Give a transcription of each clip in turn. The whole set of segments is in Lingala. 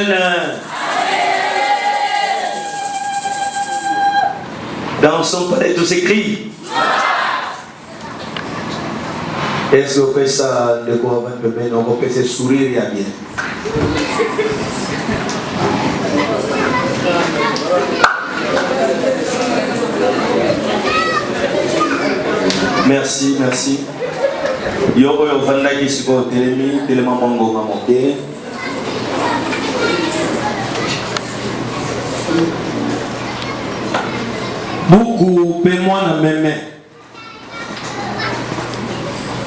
Amen. Dans son palais tous ces cris. Est-ce qu'on fait ça de quoi on peut se sourire et à bien. Merci, merci. Yoko yo vanda qui se côté telemi, tellement mango mamoté. Beaucoup paie-moi na meme.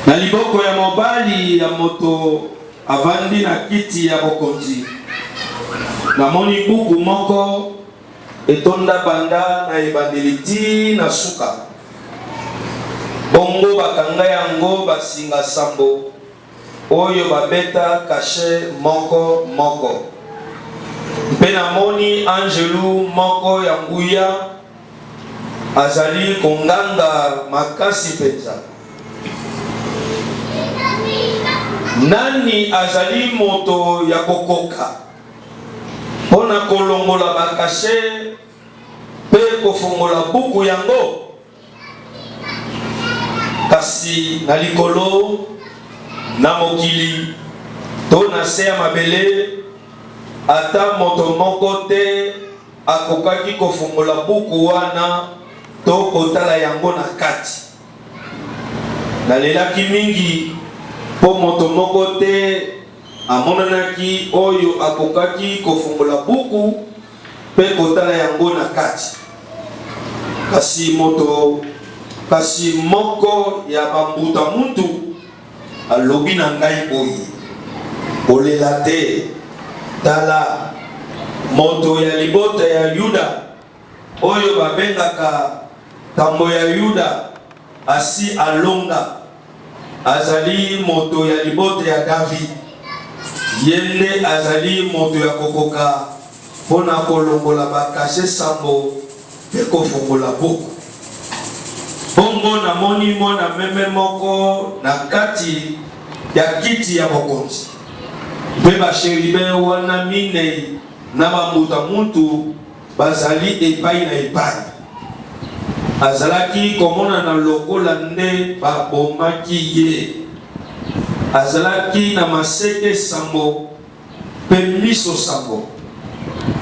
Na liboko ya mobali ya moto avandi na kiti ya bokonzi. Na moni buku moko etonda banda na ebandeliti na suka. Bongo bakanga yango basinga sambo. Oyo babeta kashe moko moko. Mpe na moni angelu moko ya nguya azali konganga makasi penza. Nani azali moto ya kokoka pona kolongola bakashe pe kofongola buku yango? Kasi na likolo na mokili to na se ya mabele ata moto moko te akokaki kofongola buku wana to kotala yango na kati. Nalelaki mingi po moto moko te amonanaki oyo akokaki kofongola buku pe kotala yango na kati. Kasi moko ya bambuta muntu alobi na ngai boyi, olela te, tala moto ya libota ya Yuda oyo babengaka tambo ya Yuda asi alonga azali moto ya libota ya David. Yende azali moto ya kokoka pona kolongola bakashe sambo pe kofongola buku. Bongo na moni mona meme moko na kati ya kiti ya bokonzi. Pe basheribe wana minei na bamuta muntu bazali epai na epai. Azalaki komona na lokola nde babomaki ye. Azalaki na maseke sambo pe miso sambo.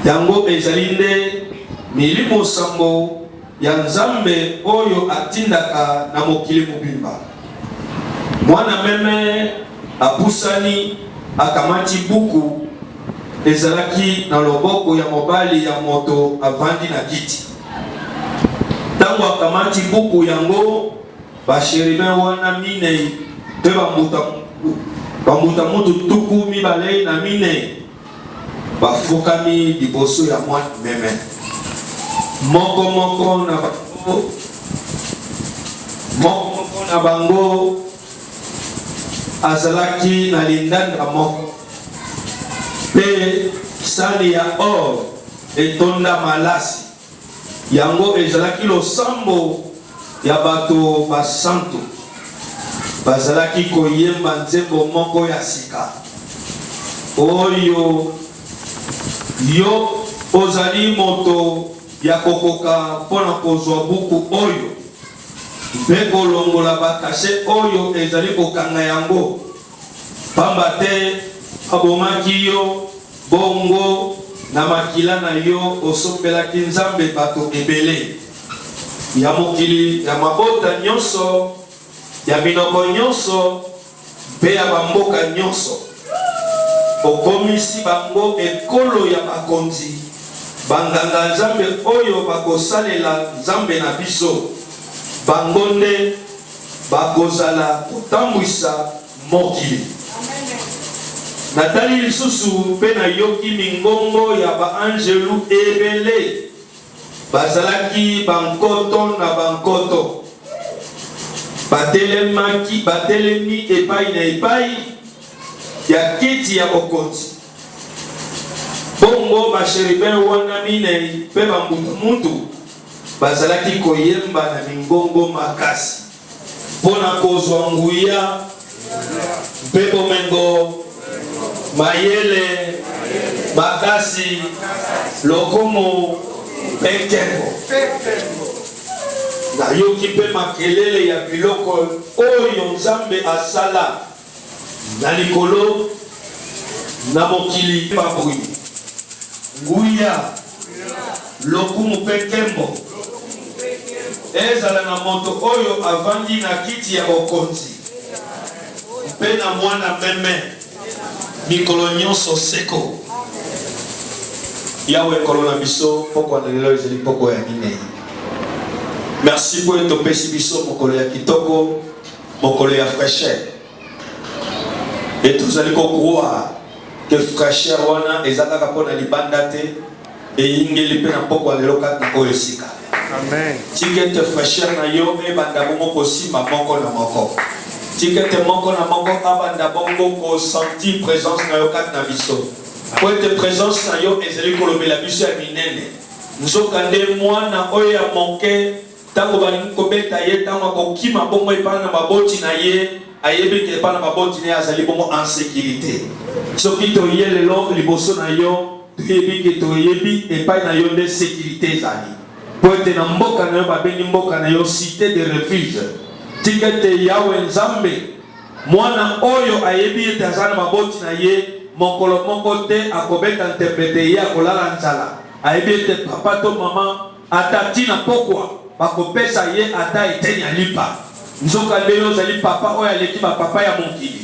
Yango ezali nde milimo sambo ya Nzambe oyo atindaka na mokili mobimba. Mwana meme apusani akamati buku ezalaki na loboko ya mobali ya moto avandi na kiti. Tango akamati buku yango basheribe wana minei te bamuta mutu tuku mibale na minei bafukami liboso ya mwana meme. Moko na bango azalaki na lindanda moko pe sani ya or etonda malasi yango ezalaki losambo ya bato basantu bazalaki koyemba nzembo moko ya sika oyo yo ozali moto ya kokoka pona kozwa buku oyo mpe kolongola bakashe oyo ezali kokanga yango pamba te abomaki yo bongo na makila na yo osopelaki Nzambe bato ebele ya mokili ya mabota nyonso ya minoko nyonso mpe ya bamboka nyonso. Okomisi bango ekolo ya bakonzi banganga Nzambe oyo bakosalela Nzambe na biso. Bango nde bakozala kotambwisa mokili. Natali lisusu mpe na yoki mingongo ya baangelu ebele bazalaki bankoto na bankoto batelemi epai na epai ya kiti ya bokonzi. Bongo basheribe wana minei mpe bamutu bazalaki koyemba na mingongo makasi pona kozwa nguya mpe bomengo mayele Bakasi lokomo pekengo. Na yoki pe makelele ya biloko oyo Nzambe asala na likolo na mokili babui. Nguya lokumu pekembo ezala na moto oyo avandi na kiti ya bokonzi mpe na mwana meme mikolo nyonso seko. Yawe kolona biso poko na lelo ezali poko ya minei. Merci pour etopesi biso mokolo ya kitoko, mokolo ya fraîcheur. Et tous allez croire que fraîcheur wana ezaka pona libanda te et ingeli pe na poko ya lelo kat na oyo sika. Amen. Tikete fraîcheur na yo e banda bongo kosima moko na moko. Tikete moko na moko abanda bongo ko sentir présence na yo kat na biso. Pour être présence na yo ezeli kolobela biso ya minene. Nzokande mwana oyo ya monke tango balingi kobeta ye tango akokima bongo epai na maboti na ye ayebi ke epai na maboti na ye azali bongo en sécurité. Soki toye lelo liboso na yo toyebi ke toyebi epai na yo nde sécurité ezali. Po ete na mboka na yo babengi mboka na yo cité de refuge. Tikete Yawe Nzambe mwana oyo ayebi ete azali na maboti na ye mokolo moko te akobeta ntembete ye akolala nzala. Ayebi ete papa to mama ata tina pokwa bakopesa ye ata eteni ya lipa. Nzoka nde yo ozali papa oyo aleki bapapa ya mokili.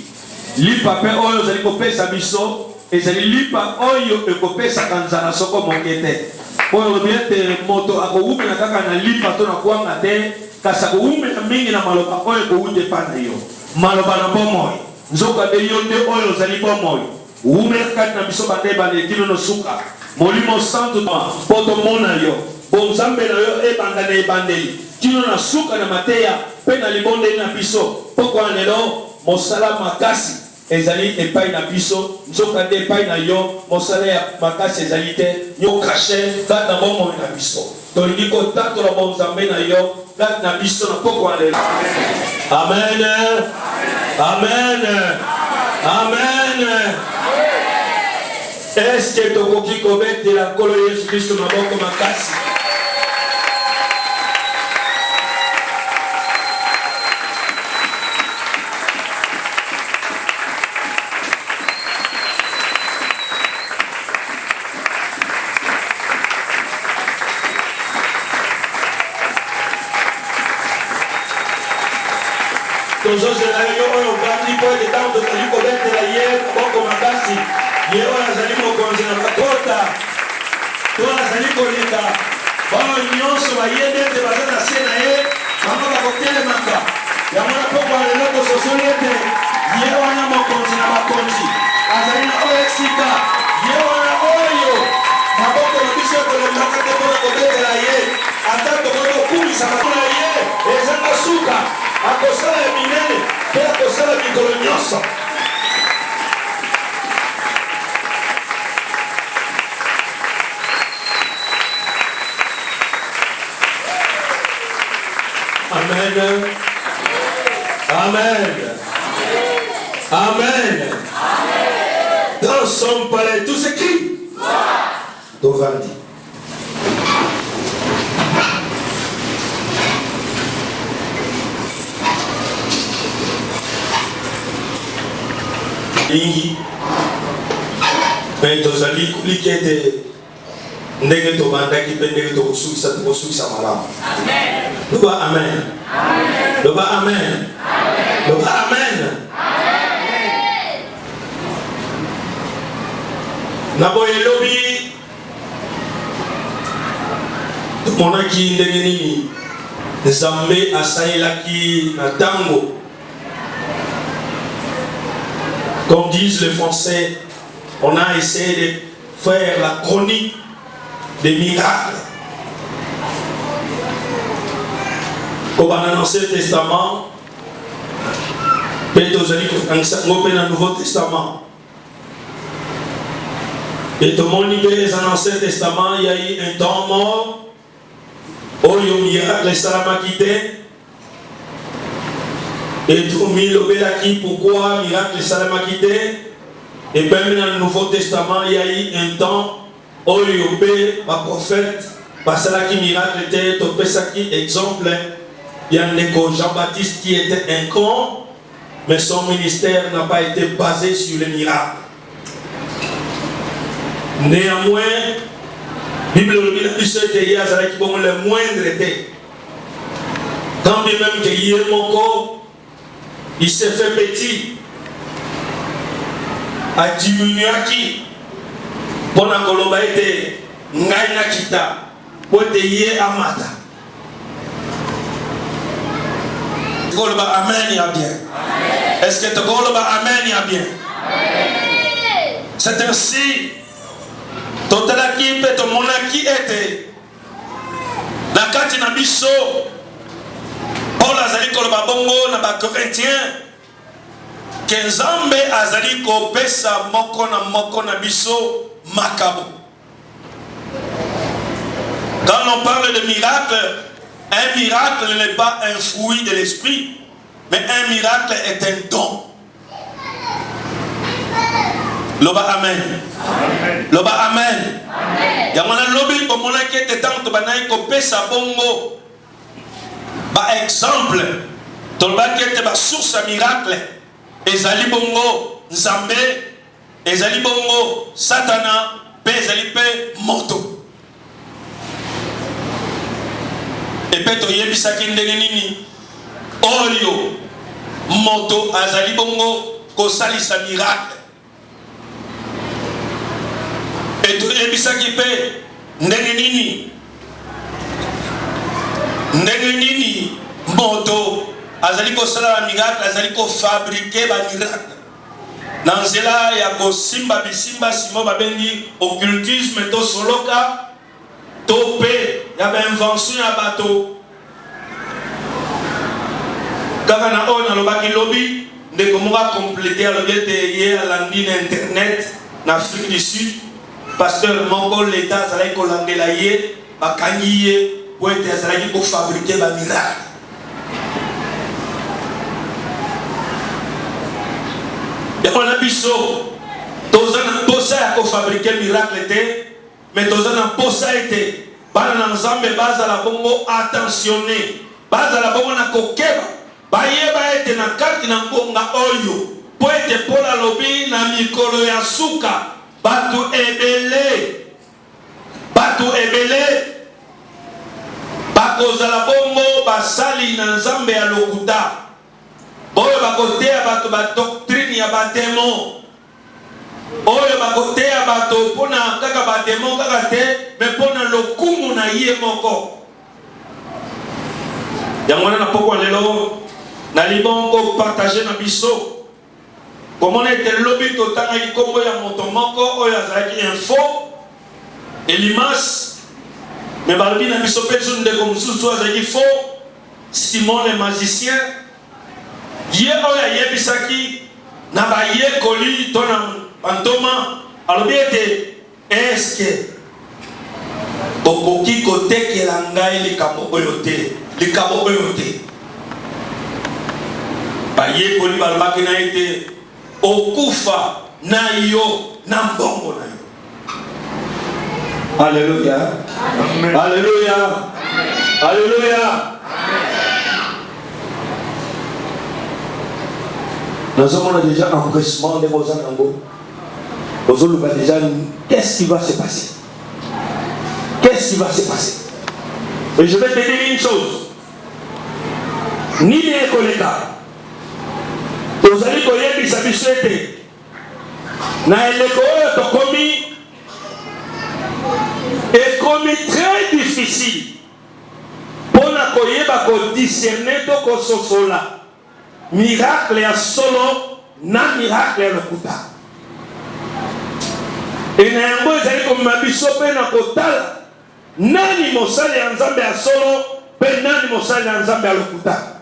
Lipa pe oyo ozali kopesa biso ezali lipa oyo ekopesaka nzala soko moke te. Oyo ete moto akowumela kaka na lipa to na kwanga te kasi akowumela mingi na maloba oyo ekowuta epai na yo. Maloba na bomoi. Nzoka nde yo nde oyo ozali bomoi. Umela kati na biso bande balekino no suka. Molimo santo poto mona yo. Bonzambe na yo ebanda na ebandeli. Tino na suka na mateya pe na libonde na biso. Poko anelo mosala makasi ezali epai na biso. Nzoka nde epai na yo mosala ya makasi ezali te. Yo kache kati na bomo na biso. Tolingi kotato la bonzambe na yo kati na biso na poko anelo. Amen. Amen. Amen. Est-ce que tokoki kobetela nkolo Yesu Kristo maboko makasi? Tozozela yo oyo ngati po ete tango tozali kobetela ye maboko makasi. Ye oyo azali mokonzi na bakota to azali koleka bao nyonso bayebi ete baza na se na ye bango bakotelemaka yango na poko ya lelo tososoli ete ye wana mokonzi na bakonzi azali na oyo esika ye wana oyo maboko na biso ekolembaka te mpona kobetela ye ata tokoki kokumisa makolo na ye ezanga suka akosala ya minene mpe akosala mikolo nyonso. Amen. Amen. Amen. Dans son palais, tout s'écrit. Dovandi. Ingi. Mais tozali kulikete ndenge tobandaki mpe ndenge tokosukisa malamu. Amen. Loba amen. Amen. Loba amen. Amen. Loba amen. Amen. Naboye lobi tomonaki ndenge nini Nzambe asalelaki na tango. Comme disent les Français, on a essayé de faire la chronique des miracles. Comme dans l'Ancien Testament, dans le Nouveau Testament. Et tout le monde dit dans l'Ancien Testament, il y a eu un temps mort, où il y a eu un miracle, les Salamakité. Et tout le monde dit pourquoi miracle, les Salamakité. Et même dans le Nouveau Testament, il y a eu un temps où il y a eu un prophète, parce que miracle était exemple. Il y a un Jean-Baptiste qui était un con, mais son ministère n'a pas été basé sur les miracles. Néanmoins, la Bible nous dit que le moindre était. Quand bien même que il s'est fait petit, a diminué qui pour la Colomba était Ngaina Kita, pour te yé Amata. Amen, il y a bien. Est-ce que tu dis Amen, il y a bien? C'est ainsi. Totalaki peut te monaki était. La carte na biso. Paul azali koloba bongo na ba Corinthiens. Que Nzambe azali ko pesa moko na biso makabo. Quand on parle de miracle, un miracle n'est pas un fruit de l'esprit, mais un miracle est un don. Loba amen. Loba amen. Yamana lobi ko monake te tanto banai ko pesa bongo. Ba exemple, tolba ke ba source à miracle. Ezali bongo Nzambe, ezali bongo Satana, pe ezali pe moto. Et peut-être yebisaki ndenge nini oyo moto azali bongo kosalisa miracle. Et tu yebisaki pe ndenge nini moto azali kosala miracle, azali ko fabriquer ba miracle. Dans cela ya ko simba bisimba simo babengi occultisme to soloka. Topé, il y avait invention à bateau. Quand on a le lobby, de comment compléter le BTI à l'andine internet en Afrique du Sud, pasteur Mongol l'État, ça allait collander la yé, à Kanye, pour être allé pour fabriquer des miracles. Et on a biso, tous un bossé à fabriquer miracle était. Mais tous en posa été, bana nzambe baza la bongo attentionné, baza la bongo na kokeba, baye ba ete na kati na bonga oyo, po ete pola lobi na mikolo ya suka, batu ebele, bakoza la bongo basali na nzambe ya lokuta, boyo bakotea batu ba doctrine ya ba démon. Oyo bakotea bato pona kaka ba démon kaka te mais pona lokumu na ye moko. Yangwana na poko lelo na libongo partager na biso. Comment était lobby totanga ikombo ya moto moko oyo azaki info Elimas mais balobi na biso peso ndeko mususu azaki faux Simon le magicien ye oyo yebisaki na ba ye koli tona Antoma, alors bien est-ce que Bokoki kote ke langai li kamo oyote, Baye koli balbaki na ete okufa na yo na mbongo na yo. Alléluia. Amen. Alléluia. Alléluia. Nous avons déjà un empressement de vos anangos. Déjà, qu'est-ce qui va se passer? Qu'est-ce qui va se passer? Et je vais te dire une chose. Ni les collègues, vous allez connaître les habitués. Na l'école, est commis très difficile pour nous discerner tout ce sola. Miracle ya solo, na miracle ya lokuta. Et na yango ezali comme mabiso pe na kotala nani mosali ya nzambe ya solo pe nani mosali ya nzambe ya lokuta.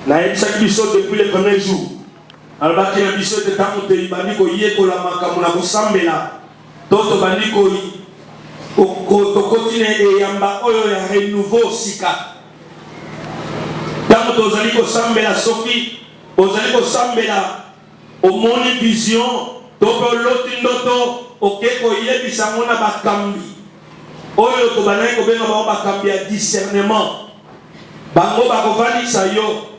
Na yebisaki biso depuis le premier jour. Alobaki na biso ete ntango te bandi koyekola makambo na kosambela to tobandi tokoti na eyamba oyo ya renouveau sika. Ntango tozali kosambela soki ozali kosambela omoni vision toko loti ndoto okeko yebisa mona bakambi oyo to banai ko benga ba bakambi ya discernement bango bakovandisa yo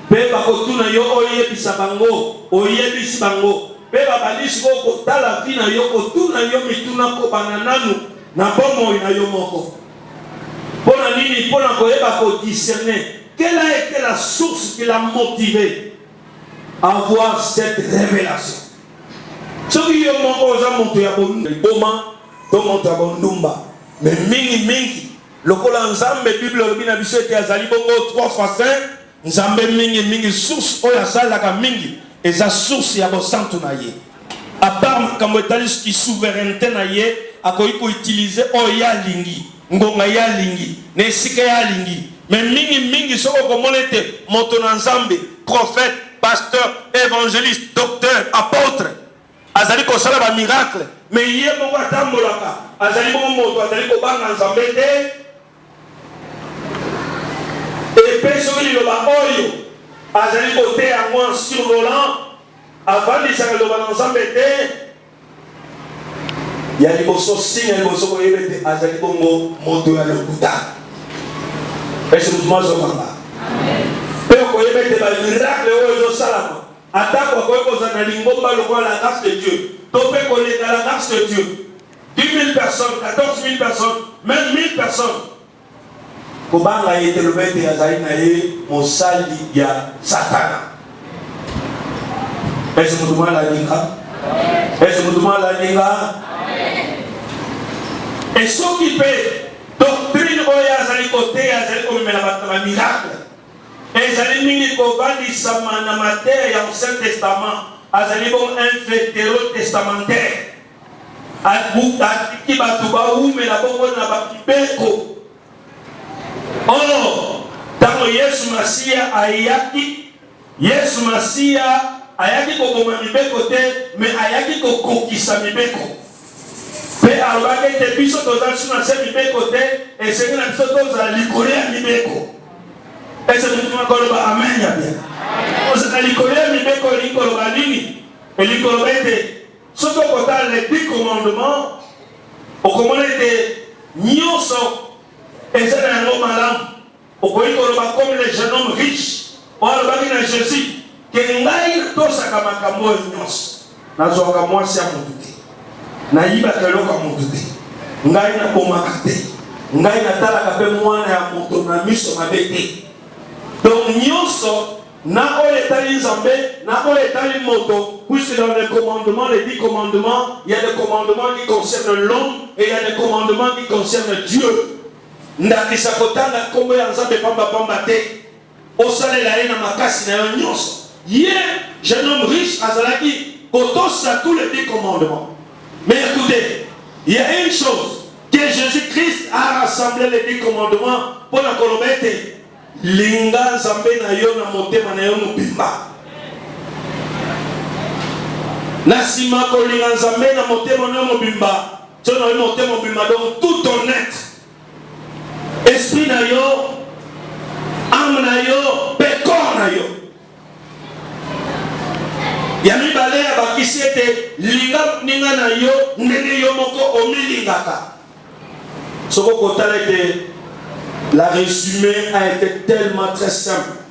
pe bakotuna yo oyebisa bango oyebisi bango pe babalisi ko kotala vi na yo kotuna yo mituna ko banananu na bomoi na yo moko pona nini pona koyeba ko discerner. Quelle a été la source qui l'a motivé à avoir cette révélation? Ce qui est mon monté à Boma, ton monté à Bondumba. Mais mingi, le colan Nzambe, Bible, le binabiso était à Zalibongo 3 fois 5. Nzambe mingi, source, oya salaka mingi. Et sa source, ya bo santu na ye. À part, quand on est qui souveraineté na ye, à quoi il faut utiliser, oya lingi, ngonga ya lingi, nesika ya lingi. Mais mingi soko komonete moto nzambe prophète pasteur évangéliste docteur apôtre azali ko sala ba miracle mais yé moko atambolaka azali bon moto azali ko banga nzambe te et personne li loba oyo azali ko te yango sur volant avant de s'en loba nzambe te ya liboso signe liboso ko yebete azali bongo moto ya lokuta. Est-ce que vous m'avez entendu? Peu qu'on y mette des miracles aux salama. Attaque quoi qu'on a l'ingomba le la grâce de Dieu. Topé qu'on est dans la grâce de Dieu. 10 000 personnes, 14 000 personnes, même 1000 personnes. Comment a été le maître Yazaïnaï, mon sali ya Satana? Est-ce que vous demandez la linga? Est-ce que vous demandez la linga? Et ce qui fait doctrine oya azali côté azali comme la miracle et azali mingi ko vandi sama na matière ya Ancien Testament azali bon un vétérotestamentaire qui va tout bas ou mais la bonne na ba kibeko oh tango Yesu Masia ayaki Yesu Masia ayaki ko boma mibeko te mais ayaki ko kokisa mibeko. Mais alors, il y a des bisots qui sont dans ce mibeko et c'est que bisots qui sont dans l'icolé à mibeko. Et c'est que nous avons amen. Nous avons l'icolé à mibeko et l'icolé à nini. Et l'icolé était. Ce qu'on a les 10 commandements, au commandement était nyoso. Et c'est un homme malin. Au commandement comme les jeunes hommes riches. On a le Jésus. Que nous avons tous à Kamakamoy nyos. Nous avons moi si à mon tout. Naïba keloka moto te ngai na komaka te ngai na talaka pe mwana ya moto na miso mabe te donc nyonso na oletali nzambe na oletali moto puisque dans les commandements les 10 commandements il y a des commandements qui concernent l'homme et il y a des commandements qui concernent Dieu ndakisa kotanga kombo ya nzambe pamba te osalela ye na makasi na yo nyonso ye jeune homme riche azalaki kotosa tous les 10 commandements. Mais écoutez, il y a une chose que Jésus-Christ a rassemblé les 10 commandements pour la colomette. Linga zambe na yo na motema na yo mobimba. Na sima ko linga zambe na motema na yo mobimba. Tu na yo motema mobimba donc tout ton être. Esprit na yo, âme na yo, corps na yo. Yami balé abakisi ete linga ninga na yo ndenge yo moko omilingaka. Soko kotala ete la résumé a été tellement très simple.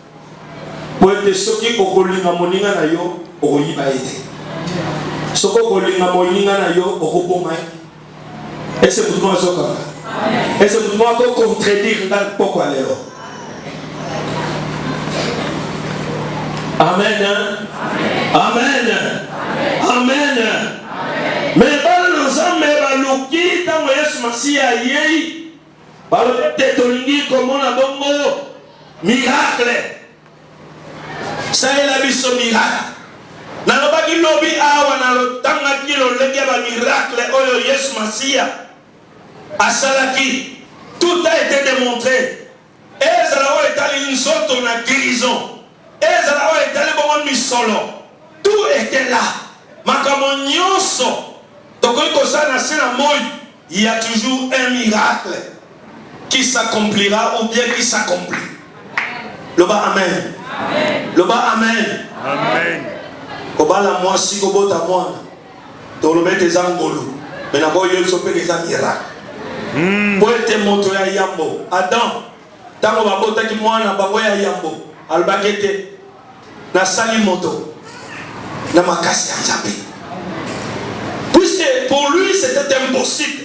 Pour être soki okolinga moninga na yo okoyiba ete. Soko kolinga moninga na yo okoboma. Est-ce que vous m'avez entendu? Est-ce que vous m'avez contredire dans pourquoi leo? Amen. Amen. Amen. Mais bana nzambe baluki tango Yesu Masia yei balote tolingi komona bongo miracle. Ça est la biso miracle. Nalobaki lobi awa nalotanga kilo lenge ba miracle oyo Yesu Masia asalaki. Tout a été démontré. Et ça a été une sorte de guérison. Et ça a été le bon solo. Tout était là. Makamon nyonso. Donc il y a toujours un miracle qui s'accomplira ou bien qui s'accomplit. Le bas amen. Le bas amen. Amen. Kobala moi si kobota moi. tolobe tes angolo mais nako yo sope les miracle pour être moto ya yambo Adam tango babota ki mwana bango ya yambo albakete na sali moto na makasi ya Nzambe puisque pour lui c'était impossible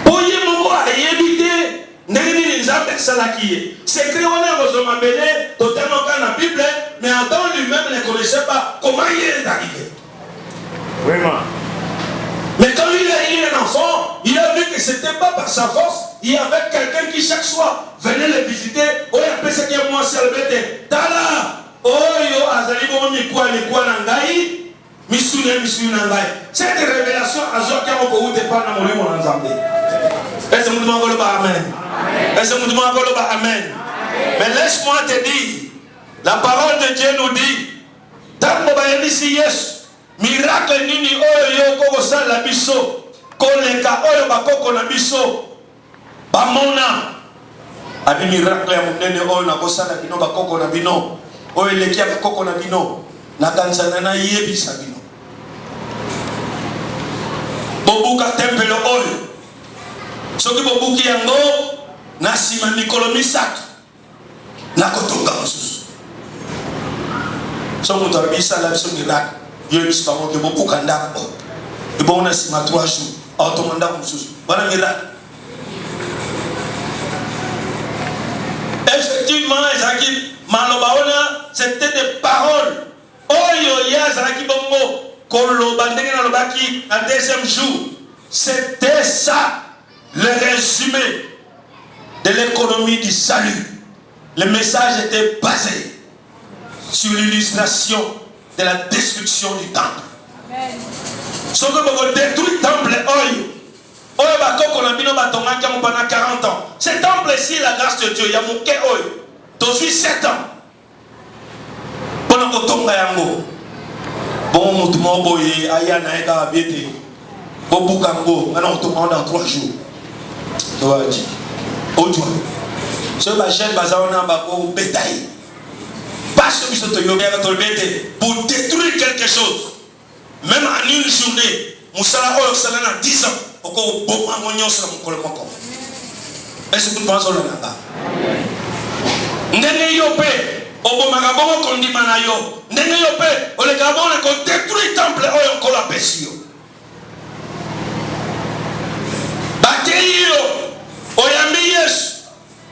pour y moko a évité ndenge Nzambe salaki ye secret wana kozoma bele totalement dans la Bible mais Adam lui-même ne connaissait pas comment il est arrivé. Vraiment. Mais quand il a eu un enfant, il a vu que ce n'était pas par sa force. Il y avait quelqu'un qui chaque soir venait le visiter. Oh, il appelle ça qui est moi, c'est le bête. Tala! Oh, yo, azali bon, mi quoi nangai. Misune nangai. Cette révélation, azo qui a beaucoup de pas dans mon ensemble. Est-ce que vous demandez amen? Est-ce que vous demandez amen? Mais laisse-moi te dire, la parole de Dieu nous dit, tant que ici yes. Miracle nini oyo koko sala biso koleka oyo bakoko na biso bamona abi miracle ya munene oyo na kosala bino bakoko na bino oyo leki ya bakoko na bino na kanzana na yebisa bino bobuka tempelo oyo soki bobuki yango na sima mikolo misato na kotonga mosusu so moto abisala biso miracle Dieu est parmi nous, beaucoup kanda, et bon on a si ma 3 jours, automanda comme chose. Voilà miracle. Effectivement, Zaki Malobaona, c'était des paroles. Oh yo ya Zaki Bongo, Kolobandé dans le baki, un deuxième jour. C'était ça, le résumé de l'économie du salut. Le message était basé sur l'illustration de la destruction du temple. Ce que vous détruisez le temple, pendant 40 ans. Ce temple ici, la grâce de Dieu, il y a mon cœur, depuis 7 ans. Pendant que Tonga Yango, bon, mon boy, Ayana Ega Abete, Bobu Kango, maintenant on dans 3 jours. Tu vas dire, Ojoa. Ce bachel Bazaona Bako bétail. Pour détruire quelque chose, même en une journée, Moussala Oyo Salana 10 ans, au cas où bon amonion sur mon collement. Est-ce que vous pensez là-bas? Ndene yope, obo magabongo kondi manayo. Ndene yope, ole gabon ko détruire temple oyo ko la pesio. Bateyo, oyambi yes,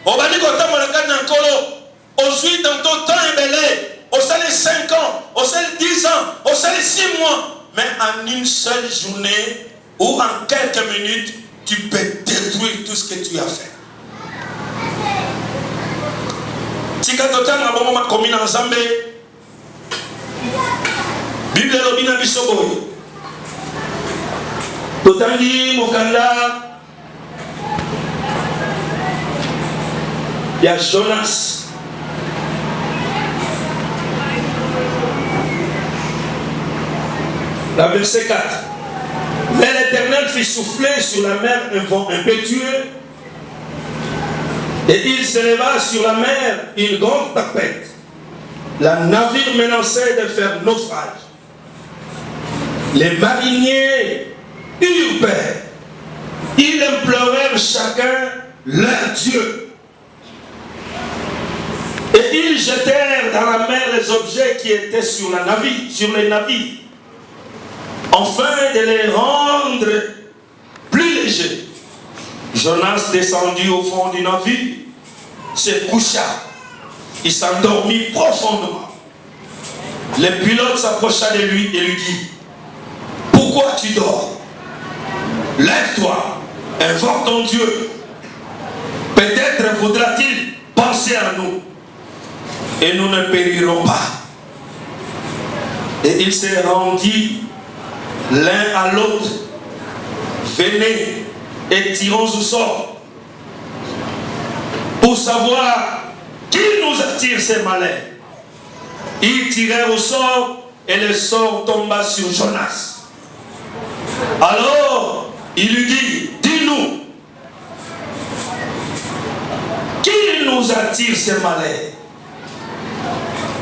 obani ko tamona kana nkolo. Aujourd'hui, dans ton temps ébélé, au sein de 5 ans, au sein de 10 ans, au sein de 6 mois, mais en une seule journée ou en quelques minutes, tu peux détruire tout ce que tu as fait. Si tu as commis dans Zambé, Bible Lobina Bisoboy, Totangi Mokanda, il y a Jonas. La verset 4. Mais l'Éternel fit souffler sur la mer un vent impétueux, et il s'éleva sur la mer une grande tempête. Le navire menaçait de faire naufrage. Les mariniers eurent peur. Ils implorèrent chacun leur Dieu. Et ils jetèrent dans la mer les objets qui étaient sur les navires, afin de les rendre plus légers. Jonas descendit au fond du navire, se coucha, il s'endormit profondément. Le pilote s'approcha de lui et lui dit: pourquoi tu dors? Lève-toi, invoque ton Dieu. Peut-être voudra-t-il penser à nous et nous ne périrons pas. Et il s'est rendu l'un à l'autre. Venez et tirons au sort pour savoir qui nous attire ces malheurs. Ils tirèrent au sort et le sort tomba sur Jonas. Alors il lui dit: dis-nous, qui nous attire ces malheurs?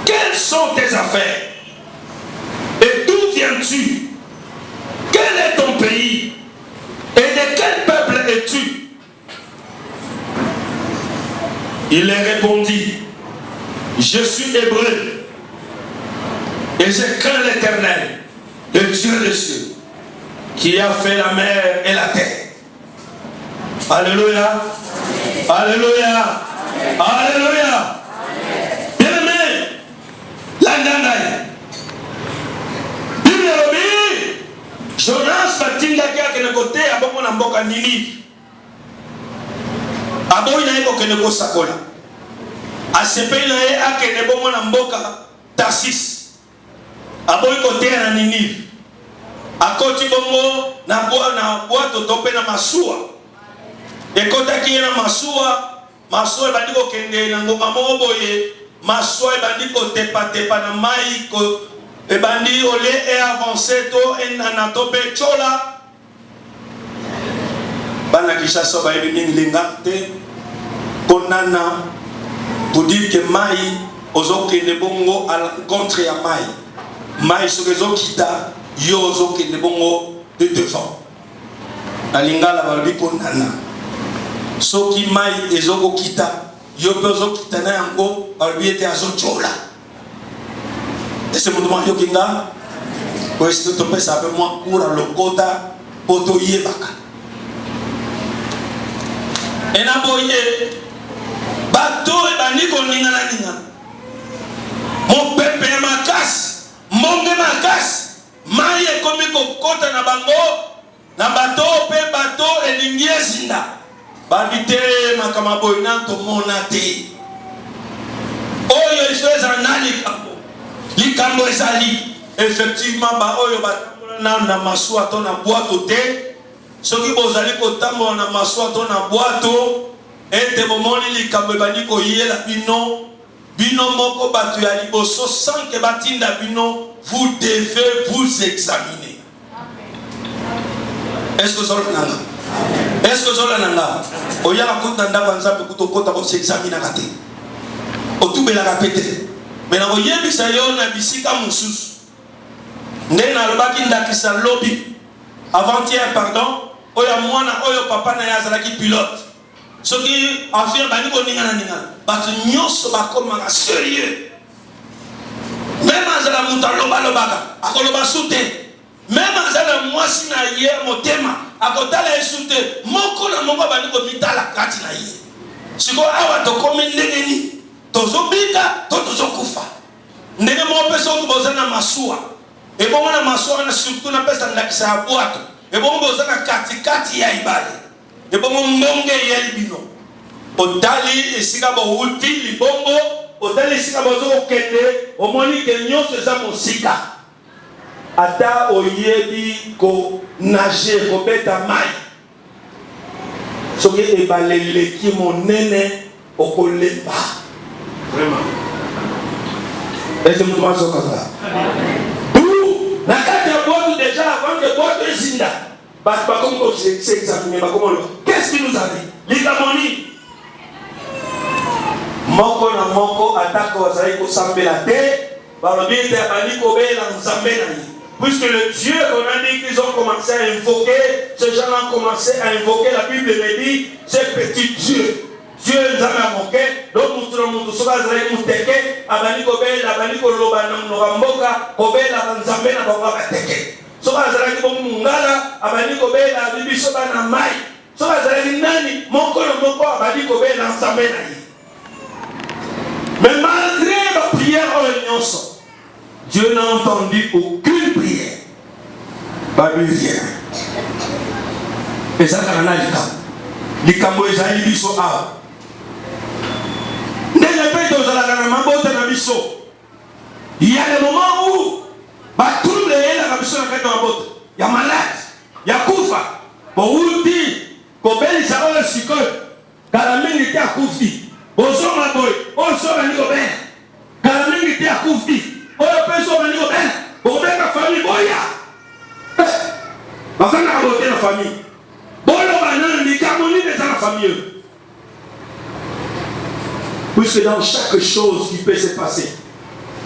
Quelles sont tes affaires? Et d'où viens-tu? Quel est ton pays? Et de quel peuple es-tu? Il leur répondit, je suis hébreu et je crains l'Éternel, le Dieu des cieux, qui a fait la mer et la terre. Alléluia. Alléluia. Alléluia. Bien-aimé, l'Andangaï. Bible Robi, Jonas batindaki akende côté abongo na mboka Ninive. Aboyi na ye kokende kosakola. Asepeli na ye akende bongo na mboka Tarsis. Aboyi côté na Ninive. Akoti bongo na bwato to pe na masuwa. Ekotaki na masuwa ebandi kokende na ngoma moko boye, masuwa ebandi kotepa na mai ko ebandi ole e avancé to enana to pe chola. Bana Kinshasa ba yebi linga te konana pour dire que mai ozokende bongo à l'encontre ya mai. Mai sokezo kita yo ozokende bongo de devant. Na lingala ba yebi konana. Soki mai ezoko kita yo pezo kita na yango albiete azochola. Ese mundo yo kinga ko esto to pesa pe mo kura lokota poto yebaka. Ena boye bato ebandi koninga mo pepe makasi monge makasi mai ekomi kokota na bango na bato pe bato elingi ezinda. Bandite makama boyna to monate. Oyo isoeza na likambo ezali. Effectivement ba oyo batambola na masuwa to na bwato te. Soki bozali kotambola na masuwa to na bwato ete bomoni likambo ebandi koyela bino moko bato ya liboso sans que batinda bino, vous devez vous examiner. Est-ce que ça le nanga? Est-ce que ça le nanga? Oya la kota ndaba nzambe kutokota ko s'examiner kate. Otubela kapete. Mena oyebisa yo na bisika mususu. Nde na lobaki ndakisa lobby. Avant-hier pardon, oya mwana oyo papa na yazalaki pilote. Soki affaire bani ko ninga na ninga. Batu nyoso bakoma sérieux. Même azala mutaloba lobaka, akoloba sute. Même azala mwasi na ye motema, akotala esute. Moko na moko bani ko mitala kati na ye. Siko awa to komi ndengeni. Tozobika, tozokufa. Ndenge mo peso ko bozana masuwa. E bongo na masuwa na surtout na pesa ndakisa ya bwato. E bongo bozana kati ya ibale. E bongo mbonge ya libino. Otali esika bo uti libongo, otali esika bozo okende, omoni ke nyonso eza mosika. Ata oyebi ko nager ko beta mai. Soki ebalele ki monene okolemba. Vraiment. Est-ce que vous pensez comme ça? D'où la carte de boîte déjà avant que boîte ezinda. Pas comme on s'examine, pas comme on. Qu'est-ce qu'il nous a dit? L'igamoni. Moko na moko attaque aux aïe ko sambela te. Balobi te abali ko bela nzambela ni. Puisque le Dieu qu'on a dit qu'ils ont commencé à invoquer, ces gens ont commencé à invoquer, la Bible me dit, ces petits dieux. Dieu nous a moqué, donc nous sommes allés nous teke, abani kobel, abani koloba na mnogamboka, kobel abanzambe na baba bateke. Soba zalaki bon mungala, abani kobel, abibi soba na mai. Soba zalaki nani, moko abani kobel nzambe na yi. Mais malgré la prière en nyonso, Dieu n'a entendu aucune prière. Babylien. Et ça kana likam. Likambo ezali biso awa. Il y a des moments où tout le monde est là, il y a malade, il y a koufa. Bon, où dit, qu'on belle ça va le psycho, Kalamine était à koufi. Bon, son maboy, on sort à niveau ben. Kalamine était à koufi. On peut sortir à niveau ben. Bon, ben, la famille, boya. On va aborder la famille. Bon, le banan, les camonies est dans la famille. Puisque dans chaque chose qui peut se passer,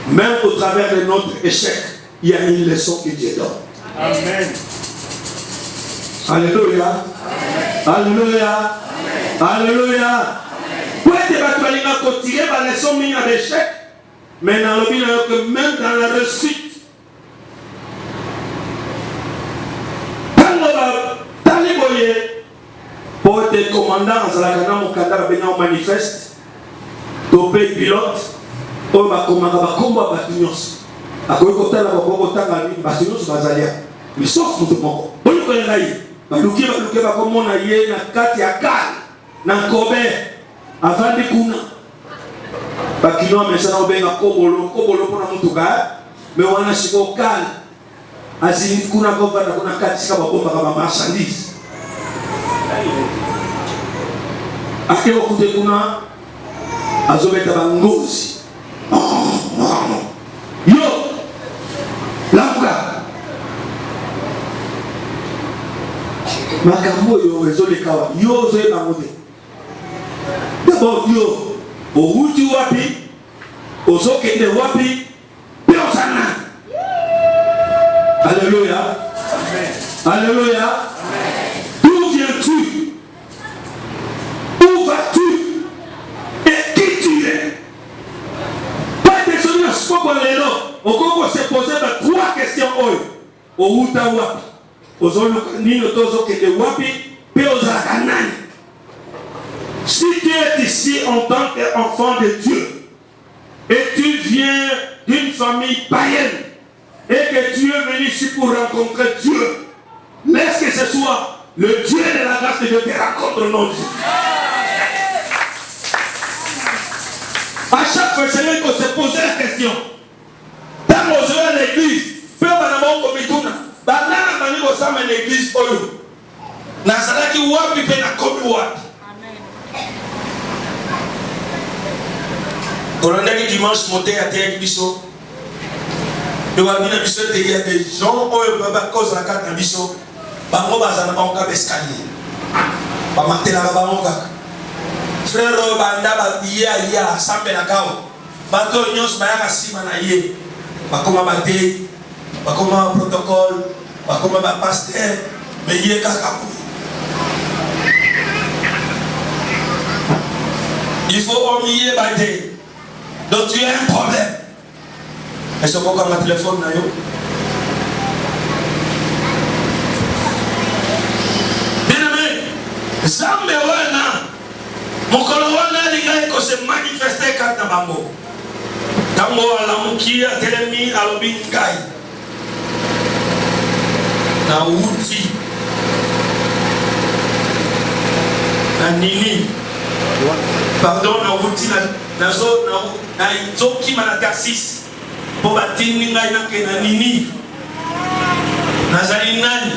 même au travers de notre échec, il y a une leçon que Dieu donne. Amen. Alléluia. Alléluia. Alléluia. Pour être tirer la leçon mise à l'échec, mais dans le que même dans la réussite, pour être commandant, on manifeste, au pays pilote, on va commander à combat Batunios. À côté de la Batunios, mais sauf pour tout le monde. On le connaît. Baluki va comme on a yé na kati ya kal na Kobe avant de kuna bakino mesana obenga kobolo pona mutuka me wana siko kal azini kuna koba na kuna kati sika babomba kama marchandise akeo kute kuna azobeta bangozi yo lamuka makambo yo ezolekawa yo ozoyeba ngo te. D'abord yo outi wapi ozokende wapi pe ozana. Alléluia. Alléluia. D'où viens-tu? Où vas-tu? Et qui tu es? Pas de sonner à ce qu'on va l'élo. On va se poser trois questions. Outa wapi si tu es ici en tant qu'enfant de Dieu et tu viens d'une famille païenne et que tu es venu ici pour rencontrer Dieu, laisse que ce soit le Dieu de la grâce de Dieu te rencontre au nom de Dieu. À chaque fois, c'est là qu'on se posait la question. Dans nos yeux à l'église, peu d'abord comme il tourne. Banana bani ko sama l'église oyo. Na salaki wapi pe na kobi wapi. Amen. Kolondaki dimanche monté à terre biso. De wabina biso te y a des gens oyo ba cause la carte na biso. Bango bazana bango escalier. Ba matela ba bango kaka. Frère banda ba biya ya sambe na kao. Bato nyos ba ya sima na ye. Ba koma bate. Bakoma protocole, bakoma ba pasteur, mais il est kaka. Il faut humilier bâter. Donc tu as un problème. Est-ce qu'on a un téléphone na yo? Bien-aimé, Zambe wana, mokolo wana linga ko se manifester kata bango. Tango ala mukia telemi alobi ngai. Na uti na nini pardon na uti na zoki manakasis po batini ngai na ke na nini nazali nani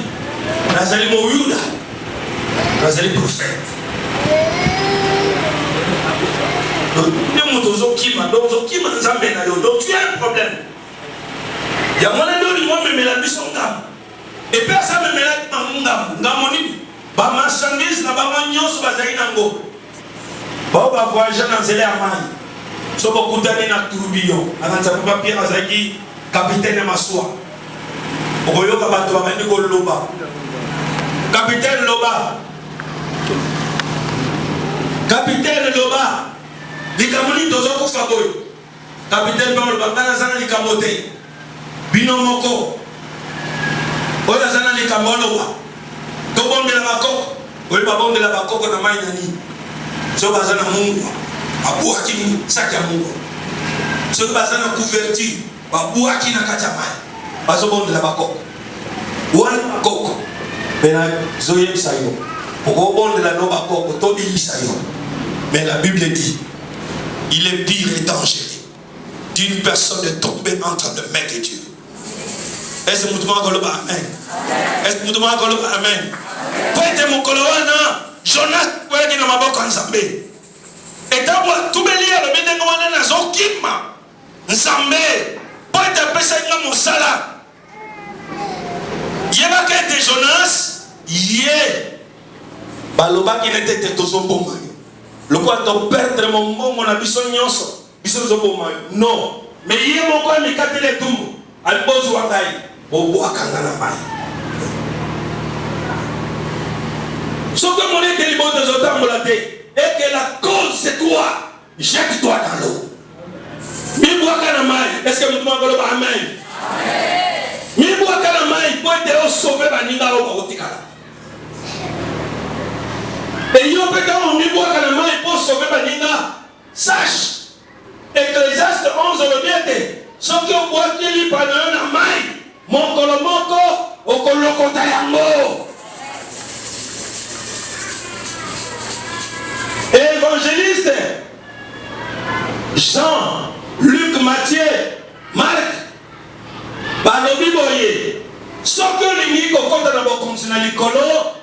nazali moyuda nazali prophète donc moto zokima donc zokima nzambe na yo donc tu as un problème ya mwana ndoli moi me la biso ngam. Et personne ne me l'a dit ngamoni ba marchandise na ba nyonso bazali nango ba ba voyager na zele amani so ba kutani na tourbillon anza pa Pierre azaki capitaine maswa okoyoka bato ba bandi ko loba capitaine loba likamoni tozo ko fagoy capitaine ba loba bana sana likamote bino moko oya sana ni kamoloba to bonde la bakoko oya babonde la bakoko na mai nani so bazana Mungu abuaki saki ya Mungu so bazana couverture babuaki na kati ya mai bazo bonde la bakoko wana koko bena zoye sayo oko bonde la no bakoko to bi sayo mais la Bible dit il est pire et dangereux d'une personne de tomber entre les mains de Dieu. Est-ce que vous demandez amen? Est-ce que vous demandez amen? Pour être mon coloana, Jonas pour être dans ma boca Nzambe. Et d'abord, tout le monde a bien demandé à Zokima Nzambe. Pour être pesé dans mon sala. Yéba que était Jonas, yé. Baloba qui n'était que tout bon. Le quoi ton perdre mon abisso nyonso, bisso zo bon. Non, mais yé mon quoi me kate les tout. alibozu wangai bobwakanga na mai soki omoni ete liboso ezotambola te et que la cause c'est toi, jette-toi dans l'eau. Mibwaka na mai, est-ce que nous avons amen? Mibwaka na mai pour être sauvé baninga au bakotikala. Et yo peut quand mibwaka na mai pour sauver baninga, sache Ecclésiaste 11 le bien ce qui on boit qui lui parle na mai, mon kolomoko okolokota yango. Évangéliste Jean, Luc, Matthieu, Marc, balobi boye. Soki olingi kokota na bokonzi na likolo,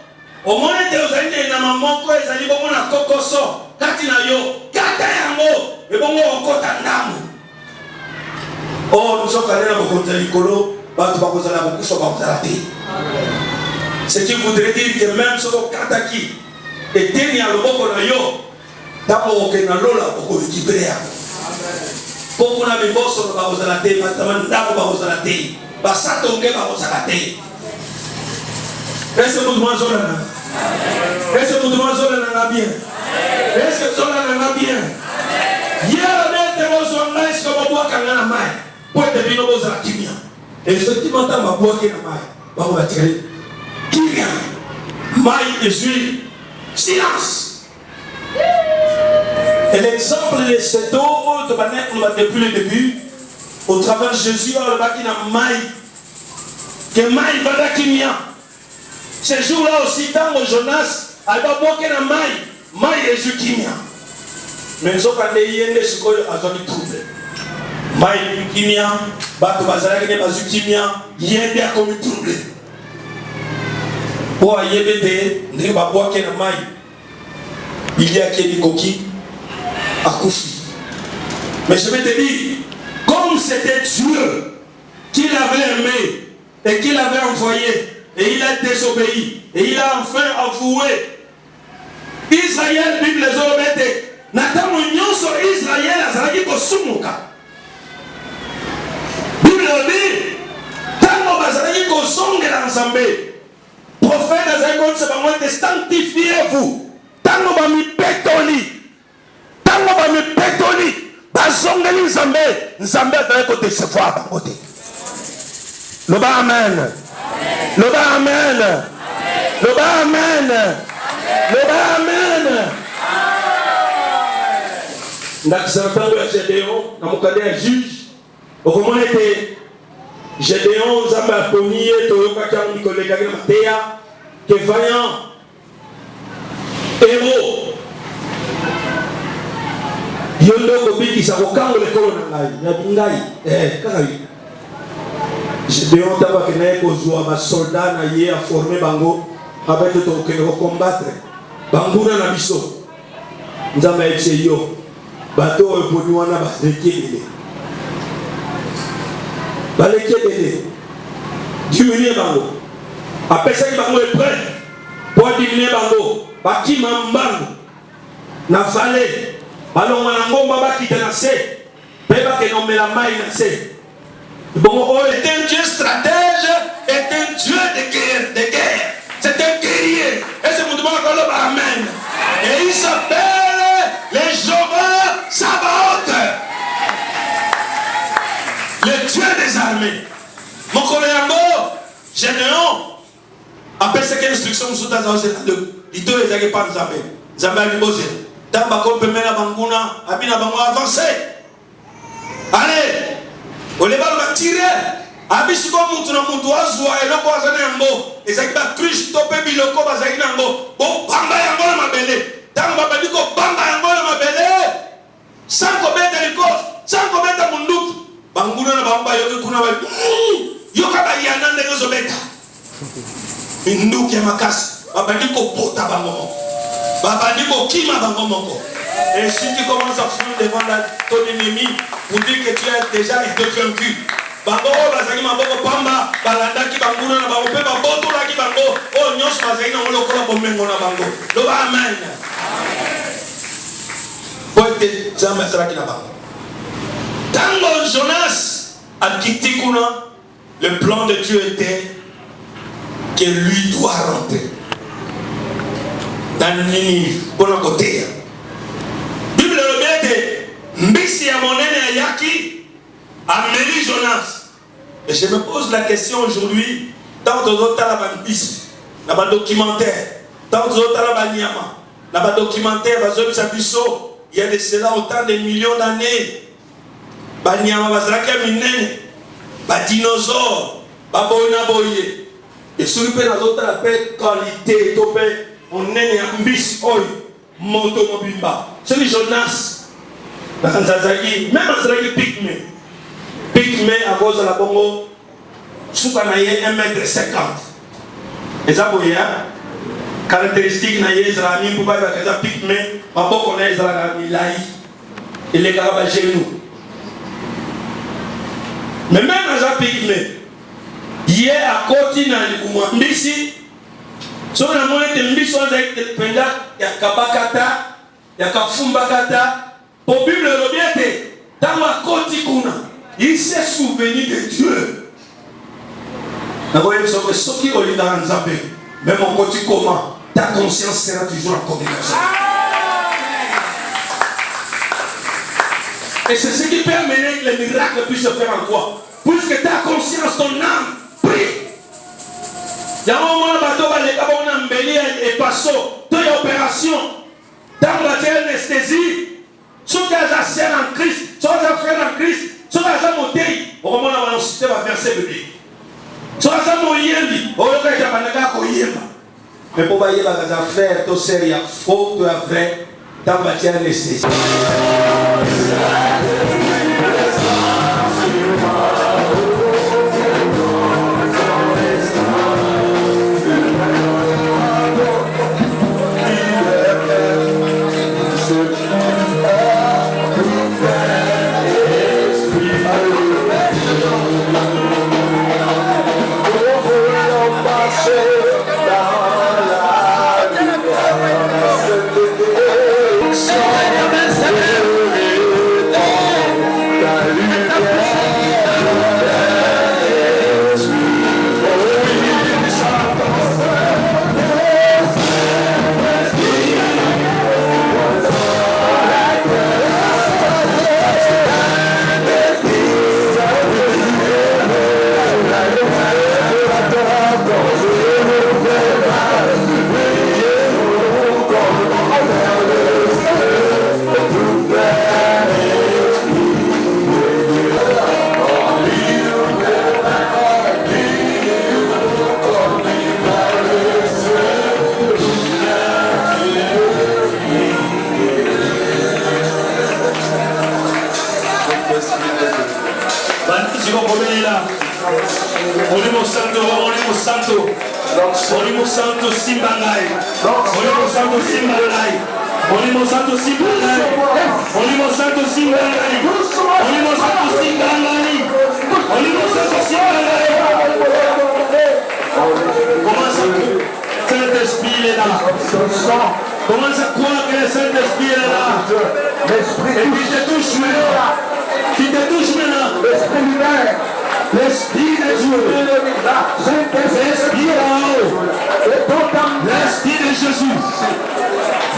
omoni ete ozali na moko ezali bongo na kokoso kati na yo, kata yango ebongo okota ndamu. Oh, soki na bokonzi na likolo, bato bakozala bokufa bakozala te. Ce qui voudrait dire que même soki okataki eteni ya loboko na yo, tango okena lola okolikibere yango. Koko na miboso bakozala te, ndako bakozala te, basatonge bakozala te. Est-ce que tout le monde zolana? Est-ce que tout le monde zolana bien? Est-ce que zolana bien? Hier nete bozonga est-ce que babwaka na mai po ete bino bozala kimia. Et ce qui m'entend babwaka na mai bakobatika kimia. Mai ezui silence. Et l'exemple de cette eau, depuis le début, au travers de Jésus, on va dire que Maï va la kimia. Ce jour-là aussi, tant que Jonas, elle va boire que la Maï est juste kimia. Mais ce qu'on a dit, c'est qu'on a dit trouble. Maï est kimia, Bato Bazara qui n'est pas juste kimia, il y a bien comme trouble. Pour y aider, ne va boire que la Maï. Il y a qui est coquille. Mais je vais te dire, comme c'était Dieu qui l'avait aimé et qui l'avait envoyé, et il a désobéi, et il a enfin avoué, Israël, Bible les obéit, Nathan Mounion sur Israël, Azalaki Kosumuka. Bible dit, Tango Bazalaki Kosongela Nzambe, prophète Azalaki Kosumuka, sanctifiez-vous, Tango Bami Petoli. Tango ba me petoli bazongeli nzambe nzambe azali ko décevoir bango te. Loba amen. Loba amen. Loba amen. Loba amen. Ndakisanta ya Gédéon na mokade ya juge okomona ete Gédéon nzambe aponi ye toyoka kyango mikoleka na mateya que vaillant héros yondo kobikisa kokango lekolo na ngai ya bingai kaka yi Gédéon tabaki na ye kozwa basoldat na ye a former bango abete tokende combattre banguna na biso nzambe ayebise yo bato oyo eponi wana baleki ebele diminuer bango apesaki bango épreuve po diminuer bango bakima mbango na vale balongwa na ngomba bakita na se pe bakenomela mai na se. Bon, est un Dieu stratège, est un Dieu de guerre. C'est un guerrier. Et c'est mon demande encore amen. Et il s'appelle le Jéhovah Sabaoth, le Dieu des armées. Mon collègue Gédéon appelle cette instruction sous ta zone. Il te les a pas Nzambe. Nzambe a dit bon, tant que peut mettre banguna, abina bango avancé. Allez. Oleba ba tirer abisiko mutu na mutu azwa eloko azana yango ezaki ba Kristo pe biloko bazaki nango bo bamba yango na mabele tango babandi ko bamba yango na mabele sanko beta likof sanko beta munduki banguna na bamba yoki kuna ba yoka ba yana ndenge zo beta minduki ya makasi babandi ko pota bango babandi ko kima bango moko. Et si tu commences à fuir devant ton ennemi pour dire que tu as déjà été vaincu, bango bazaki maboko pamba balanda ki banguna na bango pe baboto la ki bango o nyos bazaki na lokola bomengo na bango. Loba amen. Poete jamais sera ki na bango. Tango Jonas a quitté kuna le plan de Dieu était que lui doit rentrer dans l'île pour le côté. Bible le bête, mbisi à monene yaki a Mélie Jonas. Et je me pose la question aujourd'hui, tant d'autres à la bis, dans le documentaire, tant d'autres à la banyama, dans le documentaire, il y a de cela autant de millions d'années. Banyama bazraka minene, ba dinosaures, ba boina boye. Et celui qui a d'autres la qualité, topé, on est un bis oi, moto mobimba. Celui Jonas, même Azraki Pygmée. Pygmée à cause de la bongo, soukanaye 1,50 m. Et ça, vous voyez, caractéristique naïe, Israël, pour pas que ça Pygmée, ma bonne connaît Israël, il est capable chez nous. Mais même à ça Pygmée, hier à côté dans le Mouambisi, si on a moins de Mbisi, on a dit que il y a Kabakata, il y a Kafumbakata, pour Bible le bien, dans ma côte, il s'est souvenu de Dieu. Vous voyez, ce qui est dans Nzambé, même en côté comment, ta conscience sera toujours en communication. Et c'est ce qui permet que les miracles puissent se faire en toi. Puisque ta conscience, ton âme, prie. Il y a un moment où on a embelli et passé, tu as opération, dans la anesthésie, ce qui a serre en Christ, ce qui a fait en Christ, ce qui a monté, au moment où on a cité le verset biblique. Ce qui a monté, au moment où on a monté, mais pour voir les affaires, tu sais, il y a faux, tu as vrai, dans la anesthésie. Commence à croire que le Saint-Esprit est là. Et puis te touche maintenant. Qui te touche maintenant. L'Esprit de Dieu. L'Esprit là-haut. L'Esprit de Jésus.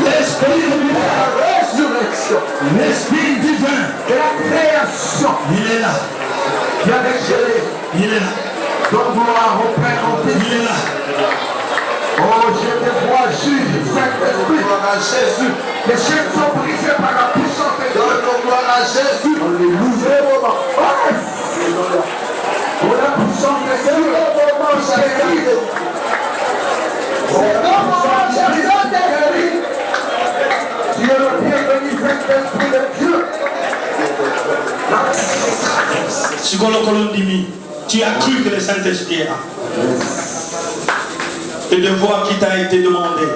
L'Esprit de la résurrection. L'Esprit divin. De la création. Il est là. Qui a déchiré. Il est là. Donne gloire au Père en Fils. Il est là. Oh, je te vois, Jésus, Saint-Esprit, gloire à Jésus. Les chaînes sont brisées par la puissance de Dieu. Donne gloire à Jésus. Alléluia. Pour la puissance de Dieu. Tu es le bienvenu, Saint-Esprit de Dieu. Tu as cru que le Saint-Esprit est là. Et de voir qui t'a été demandé.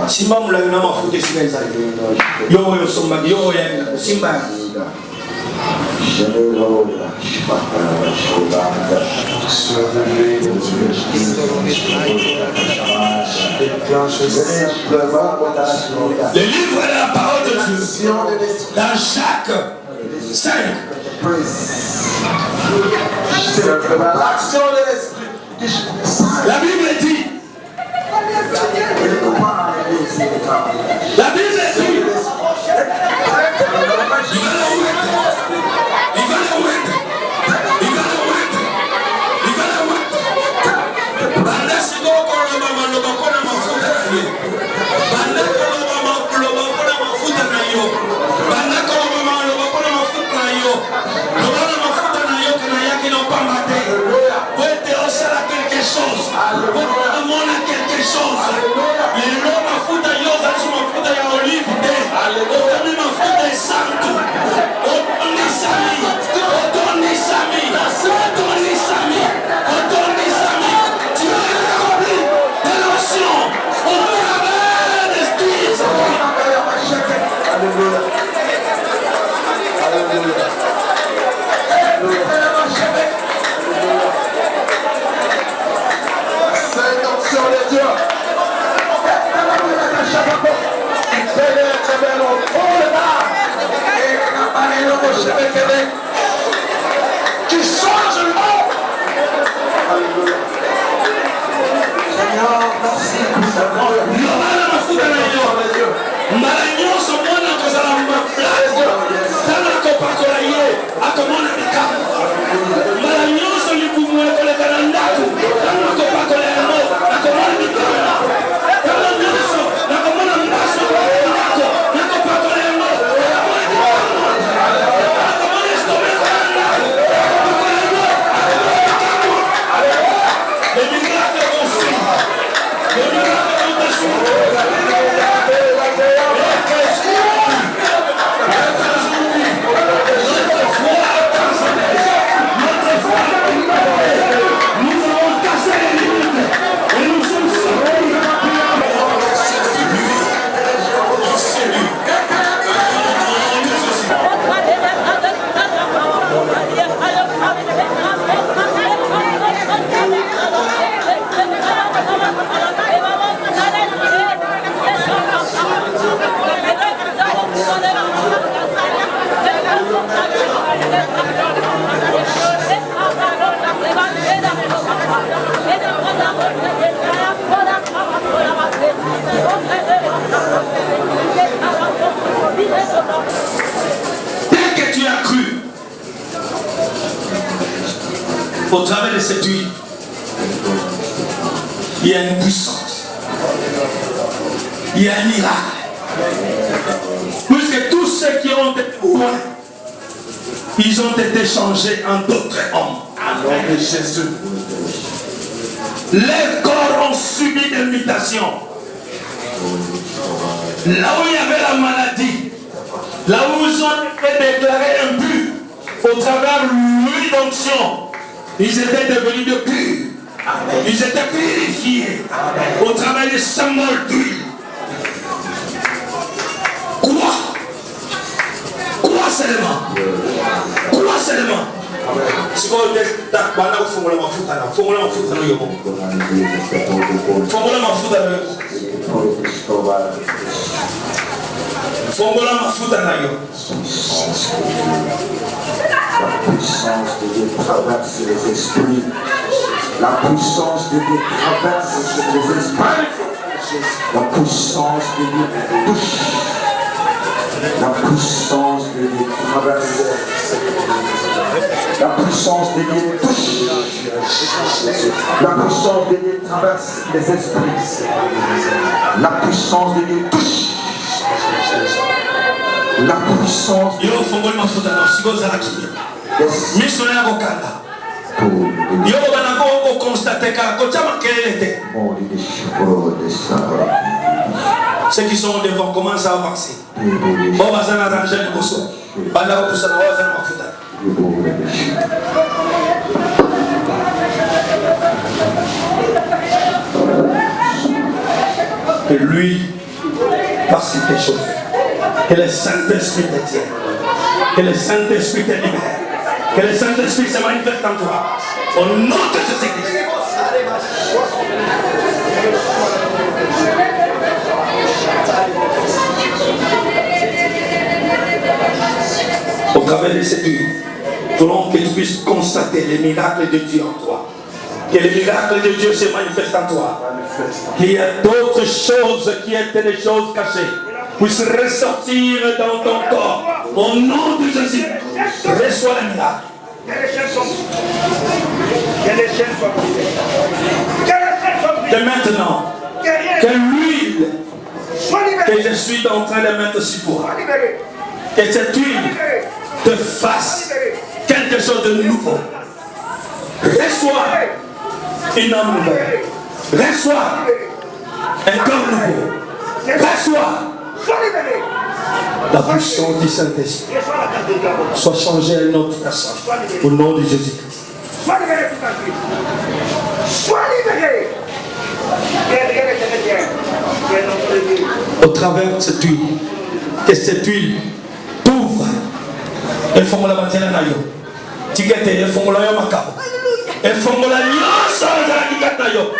Simba mulagina mafuta esigaza yo yo somba yo ya simba le livre de la parole de Dieu dans Jacques 5. C'est l'action de l'esprit. La Bible dit. La Bible dit. Qui change le monde. Seigneur, merci pour ce Dès que tu as cru au travers de cette huile, il y a une puissance, il y a un miracle. Puisque tous ceux qui ont été loin, ils ont été changés en d'autres hommes. nom de Jésus. Les corps ont subi des mutations. Là où il y avait la maladie, là où ils ont été déclarés impurs, au travers de l'huile d'onction, ils étaient devenus de purs. Ils étaient purifiés au travers des symboles d'huile. Quoi seulement? Quoi seulement? Si vous avez fongola mafuta na fongola mafuta no yomo fongola mafuta no fongola mafuta na yo. La puissance de Dieu traverse les esprits. La puissance de Dieu traverse les esprits. La puissance de Dieu touche. La puissance de Dieu traverse. La puissance de Dieu touche. La puissance de Dieu traverse les esprits. La puissance de Dieu touche. La puissance de Dieu. Miso yako kanda. Yo banako constate ka ko chama kelete. Ceux qui sont devant commencent à avancer. Bon bazana ranger le bosso. Bala ko sana wazana mafuta. Que lui fasse quelque chose. Que le Saint-Esprit te tienne. Que le Saint-Esprit te libère. Que le Saint-Esprit se manifeste en toi. Au nom de Jésus-Christ. Au travers de cette huile, voulons que tu puisses constater les miracles de Dieu en toi. Que les miracles de Dieu se manifestent en toi. Qu'il y a d'autres choses qui étaient des choses cachées puissent ressortir dans ton corps. Au nom de Jésus, reçois les miracles. Que maintenant, que l'huile que je suis en train de mettre sur toi, que cette huile te fasse quelque chose de nouveau. Reçois une âme nouvelle. Reçois un corps nouveau. Reçois la puissance du Saint-Esprit. Sois changé à une autre personne. Au nom de Jésus-Christ. Sois libéré tout à fait. Sois libéré. Au travers de cette huile, que cette huile t'ouvre. Elle fonde la matière à nayo. Tigete, elle fonde la makabo. Elle fonde la nyonso za kikata yo.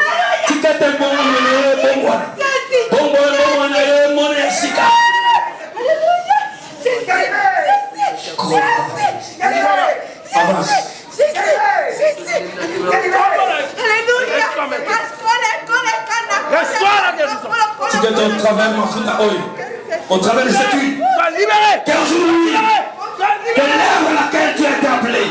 Tigete bongo ne bongo. Bongo ne mon sika. Avance. Tu es au travers ma fille au travers de cette huile. Qu'aujourd'hui, que l'heure à laquelle tu es appelé,